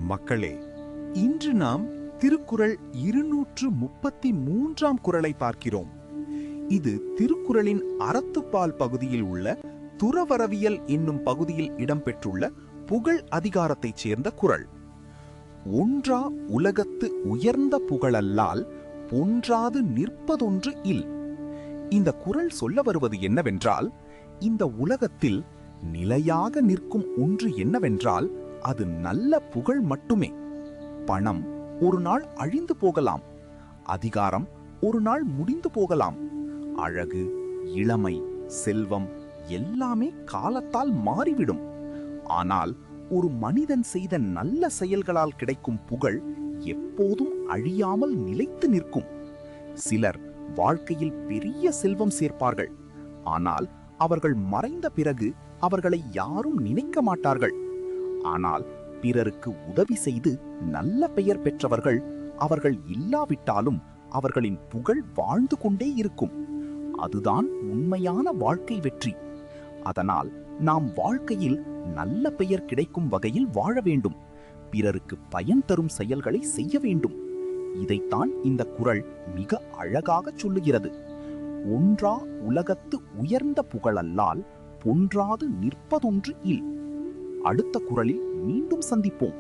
மக்களே, இன்று நாம் திருக்குறள் 233ஆம் குறளை பார்க்கிறோம். இது திருக்குறளின் அறத்துப்பால் பகுதியில் உள்ள துறவறவியல் என்னும் பகுதியில் இடம்பெற்றுள்ள புகழ் அதிகாரத்தைச் சேர்ந்த குறள். ஒன்றா உலகத்து உயர்ந்த புகழல்லால் பொன்றாது நிற்பதொன்று இல். இந்த குறள் சொல்ல வருவது என்னவென்றால், இந்த உலகத்தில் நிலையாக நிற்கும் ஒன்று என்னவென்றால் அது நல்ல புகழ் மட்டுமே. பணம் ஒரு நாள் அழிந்து போகலாம், அதிகாரம் ஒரு நாள் முடிந்து போகலாம், அழகு, இளமை, செல்வம் எல்லாமே காலத்தால் மாறிவிடும். ஆனால் ஒரு மனிதன் செய்த நல்ல செயல்களால் கிடைக்கும் புகழ் எப்போதும் அழியாமல் நிலைத்து நிற்கும். சிலர் வாழ்க்கையில் பெரிய செல்வம் சேர்ப்பார்கள், ஆனால் அவர்கள் மறைந்த பிறகு அவர்களை யாரும் நினைக்க மாட்டார்கள். ஆனால் பிறருக்கு உதவி செய்து நல்ல பெயர் பெற்றவர்கள், அவர்கள் இல்லாவிட்டாலும் அவர்களின் புகழ் வாழ்ந்து கொண்டே இருக்கும். அதுதான் உண்மையான வாழ்க்கை வெற்றி. அதனால் நாம் வாழ்க்கையில் நல்ல பெயர் கிடைக்கும் வகையில் வாழ வேண்டும். பிறருக்கு பயன் தரும் செயல்களை செய்ய வேண்டும். இதைத்தான் இந்த குறள் மிக அழகாக சொல்லுகிறது. ஒன்றா உலகத்து உயர்ந்த புகழல்லால் பொன்றாது நிற்பதொன்று இல். அடுத்த குறளில் மீண்டும் சந்திப்போம்.